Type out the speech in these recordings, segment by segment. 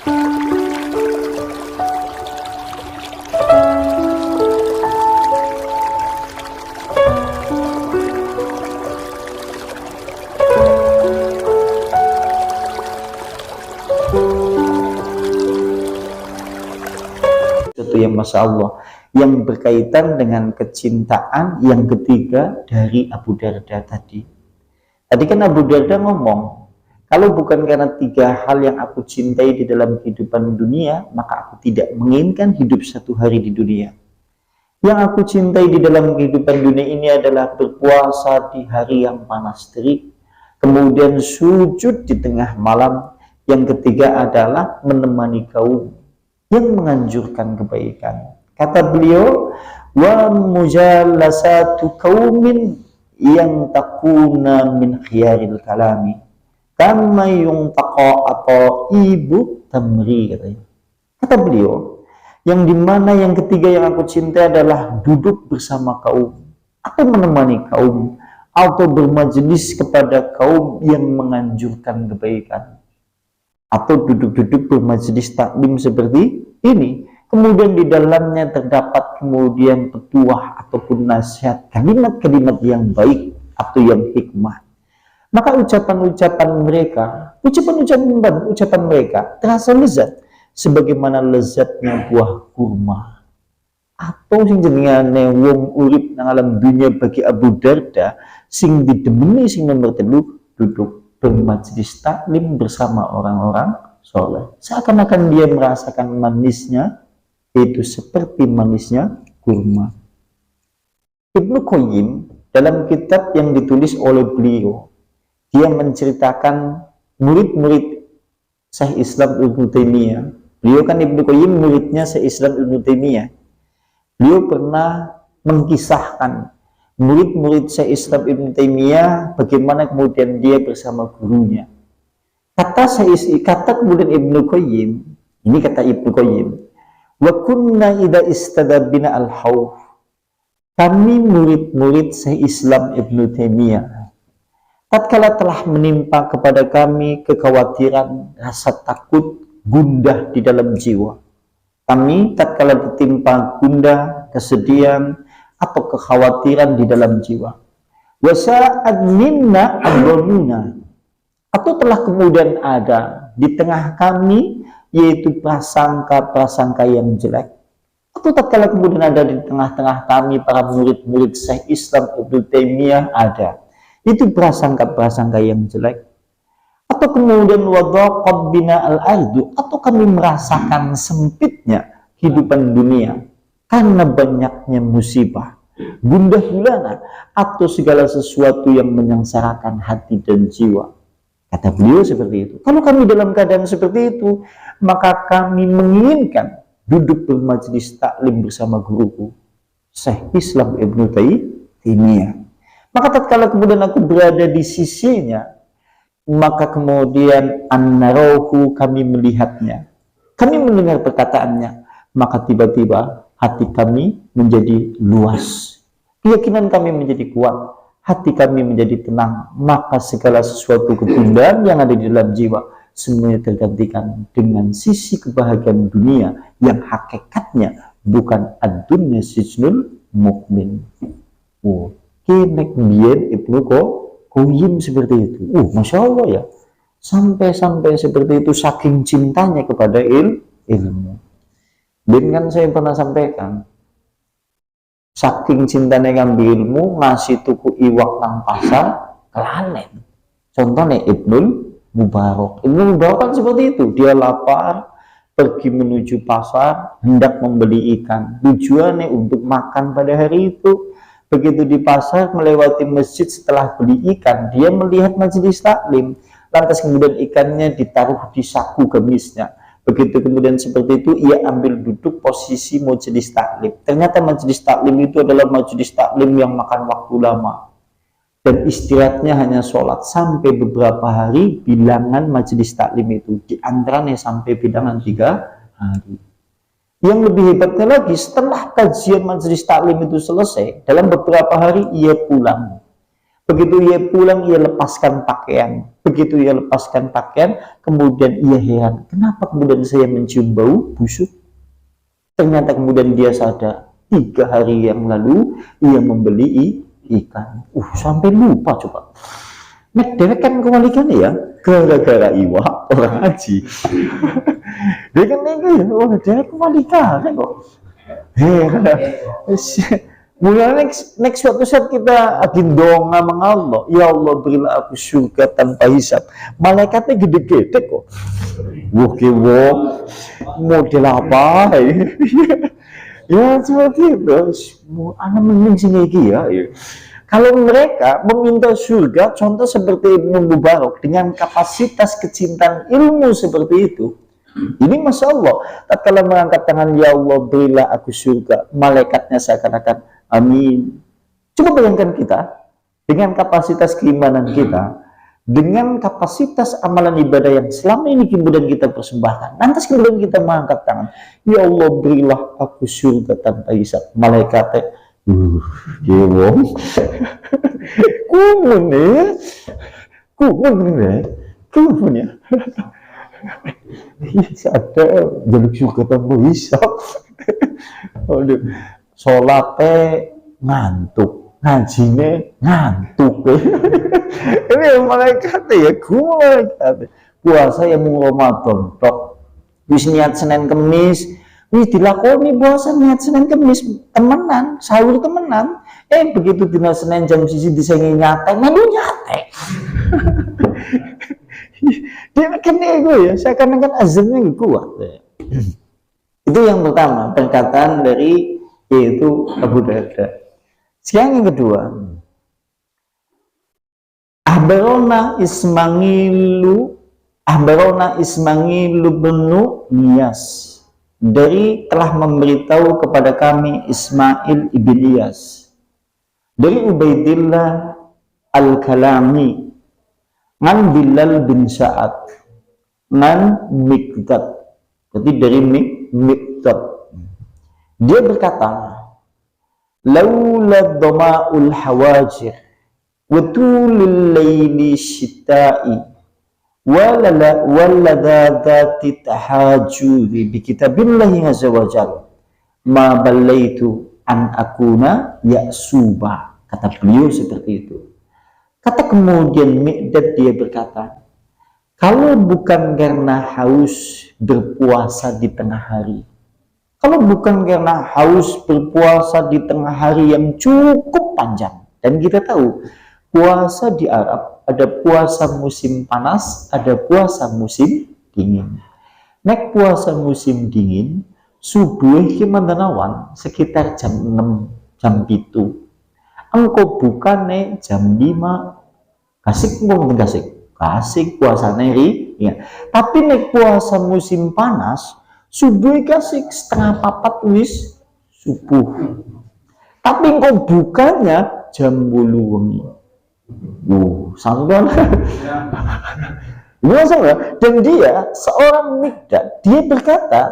Itu yang Masya Allah, yang berkaitan dengan kecintaan yang ketiga dari Abu Darda tadi. Tadi kan Abu Darda ngomong, kalau bukan karena tiga hal yang aku cintai di dalam kehidupan dunia, maka aku tidak menginginkan hidup satu hari di dunia. Yang aku cintai di dalam kehidupan dunia ini adalah berpuasa di hari yang panas terik, kemudian sujud di tengah malam. Yang ketiga adalah menemani kaum yang menganjurkan kebaikan. Kata beliau, wa mujalasatu qaumin yang takuna min khiyaril kalami kama yuntaqa atau ibu tamri, katanya. Kata beliau, yang dimana yang ketiga yang aku cintai adalah duduk bersama kaum atau menemani kaum atau bermajelis kepada kaum yang menganjurkan kebaikan, atau duduk-duduk bermajelis taklim seperti ini, kemudian di dalamnya terdapat kemudian petuah ataupun nasihat, kalimat-kalimat yang baik atau yang hikmah, maka ucapan-ucapan mereka terasa lezat sebagaimana lezatnya buah kurma. Atau sing jenengane wong urip nang alam dunia bagi Abu Darda sing didemeni sing nomor telu duduk bermajelis taklim bersama orang-orang soleh, seakan-akan dia merasakan manisnya itu seperti manisnya kurma. Ibnu Qayyim dalam kitab yang ditulis oleh beliau, dia menceritakan murid-murid Syekh Islam Ibnu Taimiyah. Beliau kan Ibnu Qayyim muridnya Syekh Islam Ibnu Taimiyah. Beliau pernah mengkisahkan murid-murid Syekh Islam Ibnu Taimiyah bagaimana kemudian dia bersama gurunya. Kata kemudian Ibnu Qayyim, ini kata Ibnu Qayyim, wa kunna idza istadabina al-khawf, kami murid-murid Syekh Islam Ibnu Taimiyah, tatkala telah menimpa kepada kami kekhawatiran, rasa takut, gundah di dalam jiwa. Kami tatkala ditimpa gundah, kesedihan, atau kekhawatiran di dalam jiwa. Wasa'ad minna ad-dhanuna, atau telah kemudian ada di tengah kami yaitu prasangka-prasangka yang jelek. Atau tatkala kemudian ada di tengah-tengah kami para murid-murid Syekh Islam Ibnu Taimiyah ada itu prasangka-prasangka yang jelek. Atau kemudian wadaqab bina al-ardu, atau kami merasakan sempitnya kehidupan dunia karena banyaknya musibah, gundah gulana, atau segala sesuatu yang menyengsarakan hati dan jiwa. Kata beliau seperti itu. Kalau kami dalam keadaan seperti itu, maka kami menginginkan duduk bermajelis taklim bersama guruku Syekh Islam Ibnu Taimiyah. Maka tatkala kemudian aku berada di sisinya, maka kemudian an-narahu, kami melihatnya, kami mendengar perkataannya, maka tiba-tiba hati kami menjadi luas, keyakinan kami menjadi kuat, hati kami menjadi tenang, maka segala sesuatu ketundaan yang ada di dalam jiwa semuanya tergantikan dengan sisi kebahagiaan dunia yang hakikatnya bukan ad-dunya sijnul mukmin. Kinek biyen Ibnu Qayyim seperti itu. Masya Allah ya, sampai seperti itu saking cintanya kepada ilmu. Dan kan saya pernah sampaikan, saking cintanya ngambil ilmu, ngasih tuku iwak nang pasar kelanen. Contohnya Ibnul Mubarak. Ibnul Mubarak kan seperti itu, dia lapar, pergi menuju pasar, hendak membeli ikan. Tujuannya untuk makan pada hari itu. Begitu di pasar, melewati masjid, setelah beli ikan, dia melihat majelis taklim. Lantas kemudian ikannya ditaruh di saku gamisnya. Begitu kemudian seperti itu, ia ambil duduk posisi majelis taklim. Ternyata majelis taklim itu adalah majelis taklim yang makan waktu lama. Dan istirahatnya hanya sholat sampai beberapa hari. Bilangan majelis taklim itu di antaranya sampai bilangan 3 hari. Yang lebih hebatnya lagi, setelah kajian majelis taklim itu selesai, dalam beberapa hari ia pulang. Begitu ia pulang, ia lepaskan pakaian. Begitu ia lepaskan pakaian, kemudian ia heran, kenapa kemudian saya mencium bau busuk? Ternyata kemudian dia sadar, 3 hari yang lalu ia membeli ikan. Sampai lupa coba. Nek dewek kan kewalikan ya, gara-gara iwa orang haji. Dia kan ya, dewek kewalikan kok. Mulai next suatu saat kita agindong sama Allah, ya Allah berilah aku surga tanpa hisab. Malaikatnya gede-gede kok. Model apa? Ya seperti itu. Anak mending sini ya. Kalau mereka meminta surga, contoh seperti Ibnu Mubarak dengan kapasitas kecintaan ilmu seperti itu, ini Masya Allah, tatkala mengangkat tangan, ya Allah berilah aku surga, malaikatnya seakan-akan amin. Coba bayangkan kita dengan kapasitas keimanan kita, dengan kapasitas amalan ibadah yang selama ini kemudian kita persembahkan, lantas kemudian kita mengangkat tangan, ya Allah berilah aku surga tanpa hisab, malaikatnya gimong kumun ya ada jaluk surga tanpa hisab. Sholatnya ngantuk, ngajine ngantuk. Ini malaikatnya ya, malaikatnya puasa yang mau Ramadan tok, wis niat Senin Kemis, wis dilakoni puasa niat Senin Kemis temenan, sahur temenan. Begitu dina Senin jam sisi disengi nyatek, malu nyatek. Dia kan ego ya, seakan-akan azamnya kuat. Itu yang pertama, perkataan dari yaitu Abu Darda. Sekarang yang kedua, Ahbarona Ismailu benu Niyas, dari telah memberitahu kepada kami Ismail ibn Iyas, dari Ubaidillah Al-Kalami, ngan Bilal bin Sa'ad, ngan Mikdad, jadi dari Mikdad. Dia berkata, laula dhama'ul hawajir wa tulul layli syita'i waladadati tahajudi bi kitabillahi azza wa jalla ma ballaitu an akuna ya'suba. Kata beliau seperti itu. Kata kemudian Mikdad, dia berkata, kalau bukan karena haus berpuasa di tengah hari, kalau bukan karena haus berpuasa di tengah hari yang cukup panjang, dan kita tahu puasa di Arab ada puasa musim panas, ada puasa musim dingin. Nek puasa musim dingin, subuh kimandanawan sekitar jam 6, jam 7. Engkau bukan jam 5, kasih puasanya ya. Tapi nek puasa musim panas, subuh kasih 3:30 wis subuh. Tapi engkau bukannya jam 10 wengi. Sampai dan dia seorang Mikdad, dia berkata,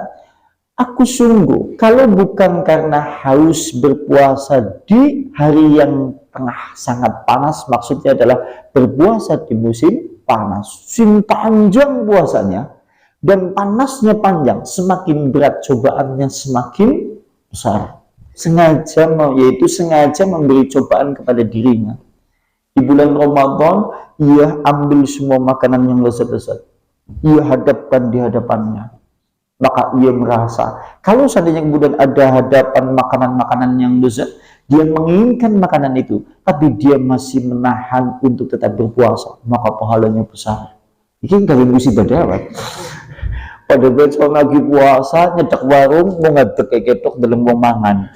aku sungguh kalau bukan karena haus berpuasa di hari yang tengah sangat panas, maksudnya adalah berpuasa di musim panas, musim panjang puasanya, dan panasnya panjang, semakin berat cobaannya semakin besar. Sengaja memberi cobaan kepada dirinya. Di bulan Ramadan, ia ambil semua makanan yang lezat-lezat, ia hadapkan di hadapannya. Maka ia merasa, kalau seandainya kemudian ada hadapan makanan-makanan yang lezat, dia menginginkan makanan itu, tapi dia masih menahan untuk tetap berpuasa, maka pahalanya besar. Ini gak musibah dapat. Pada besok lagi puasa, nyedak warung, mau ngadek kayak ketok dalam mau mangan.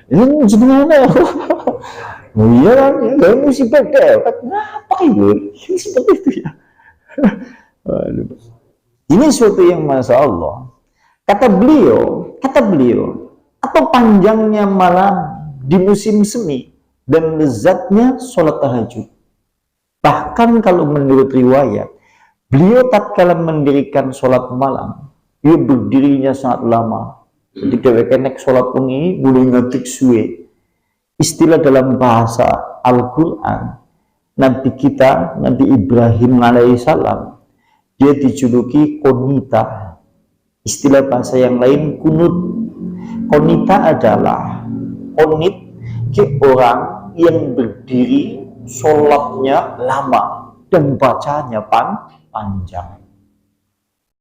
Ini gimana? Oh iya kan, gak musibah dapat. Kenapa itu? Ini seperti itu ya. Ini suatu yang Masya Allah. Kata beliau, atau panjangnya malam di musim semi dan lezatnya sholat tahajud. Bahkan kalau menurut riwayat, beliau tatkala mendirikan sholat malam, dia berdirinya sangat lama. Ketika wekenek sholat wengi, mulai ngetik suwe. Istilah dalam bahasa Al-Quran, Nabi kita, Nabi Ibrahim alaihissalam, dia dijuluki konita. Istilah bahasa yang lain kunut. Konita adalah konit orang yang berdiri sholatnya lama dan bacanya panjang.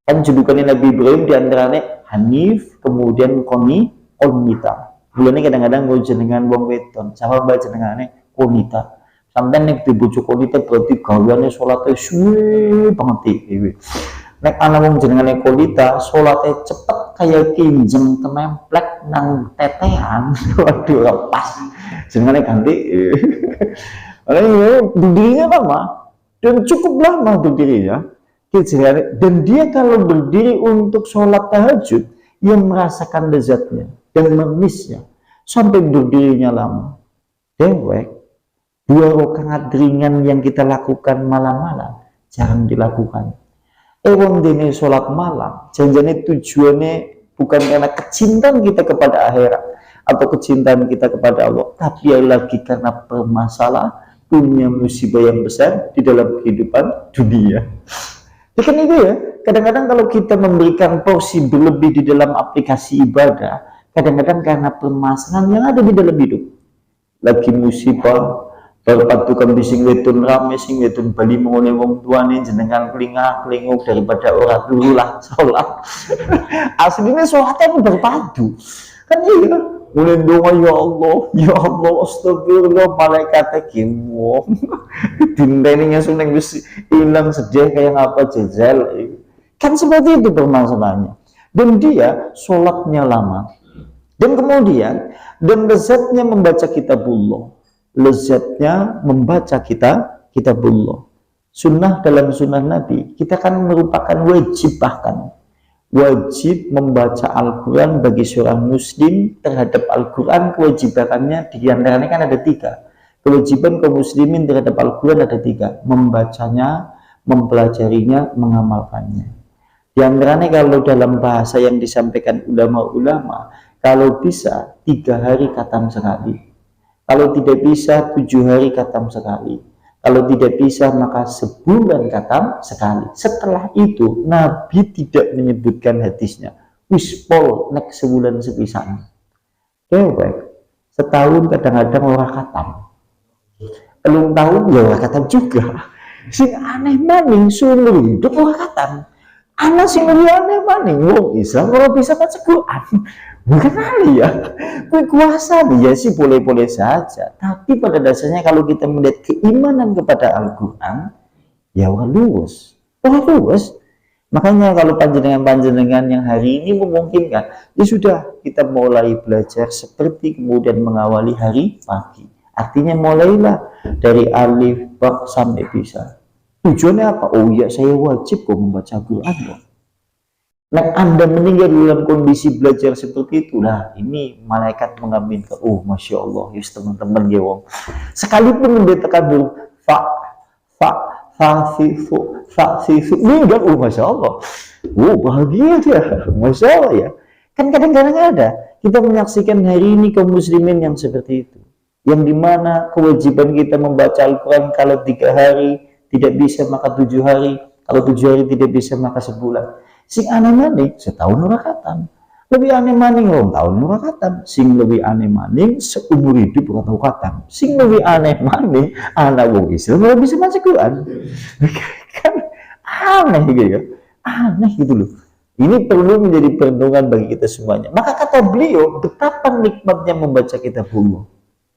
Kan julukannya Nabi Ibrahim diantaranya Hanif, kemudian konita. Bulannya kadang-kadang gue jenengan wong weton, sama baca jenengannya konita. Sampai nek dibujuk konita berarti gaweane sholatnya suwe banget iki. Nek ana wong jenengane konita, sholatnya cepet kayak kinjeng tememplek nang tetean. Waduh, lepas. Jenengane ganti. Berdirinya lama dan cukup lama berdirinya. Dan dia kalau berdiri untuk sholat tahajud, ia merasakan lezatnya dan memisnya sampai berdirinya lama. Dewek, 2 rakaat ringan yang kita lakukan malam-malam jangan dilakukan. Wong dene sholat malam, janjane tujuannya bukan karena kecintaan kita kepada akhirat atau kecintaan kita kepada Allah, tapi lagi karena permasalahan punya musibah yang besar di dalam kehidupan dunia. Ya kan itu ya, kadang-kadang kalau kita memberikan porsi berlebih di dalam aplikasi ibadah, kadang-kadang karena permasalahan yang ada di dalam hidup. Lagi musibah, berpatukan bising wetun rame, sing wetun bali mengone wong tuane jenengan kelingak-kelinguk daripada orang dulu lah sholat. Aslinya sholatnya berpadu. Kan iya, mulai doa ya Allah, astagfirullah, malaikatnya gimong. Dintainya suneng bisa hilang sedih kayak apa jajal. Kan seperti itu permasalahannya. Dan dia sholatnya lama. Dan kemudian, dan lezatnya membaca kitabullah. Lezatnya membaca kitabullah. Sunnah dalam sunnah Nabi, kita kan merupakan wajib bahkan. Wajib membaca Al-Quran bagi seorang muslim. Terhadap Al-Quran kewajibannya diantaranya kan ada 3. Kewajiban kaum muslimin terhadap Al-Quran ada 3. Membacanya, mempelajarinya, mengamalkannya. Diantaranya kalau dalam bahasa yang disampaikan ulama-ulama, kalau bisa 3 hari khatam sekali, kalau tidak bisa 7 hari khatam sekali, kalau tidak bisa maka sebulan khatam sekali. Setelah itu Nabi tidak menyebutkan hadisnya wispol nek sebulan sepisan. Dewek, setahun kadang-kadang orang khatam, telung tahun ya orang khatam juga. Sing aneh maning seumur hidup orang khatam. Anak sing lebih aneh maning wong Islam kalau bisa baca Quran. Bukan kali ya, kuasa ya sih boleh-boleh saja. Tapi pada dasarnya kalau kita melihat keimanan kepada Al-Quran, ya orang luwes. Makanya kalau panjenengan-panjenengan yang hari ini memungkinkan, ya sudah kita mulai belajar seperti kemudian mengawali hari pagi. Artinya mulailah dari alif, ba sampai bisa. Tujuannya apa? Oh ya, saya wajib kok membaca Quran kok. Nah, Anda meninggal dalam kondisi belajar seperti itulah, ini malaikat mengaminkan. Oh, masya Allah, yes teman-teman ya wong. Sekalipun dia takabur, fifu, meninggal. Oh, masya Allah. Oh, bahagia dia, masya Allah ya. Kan kadang-kadang ada kita menyaksikan hari ini kaum muslimin yang seperti itu, yang dimana kewajiban kita membaca Al-Quran kalau 3 hari tidak bisa maka 7 hari, kalau 7 hari tidak bisa maka sebulan. Sing aneh maning setahun ora khatam, lebih aneh maning rong tahun ora khatam, sing lebih aneh maning seumur hidup ora tau khatam, sing lebih aneh maning anak wong Islam ora bisa baca Quran. Kan aneh gitu ya, aneh gitu loh. Ini perlu menjadi perenungan bagi kita semuanya. Maka kata beliau, betapa nikmatnya membaca kitabullah.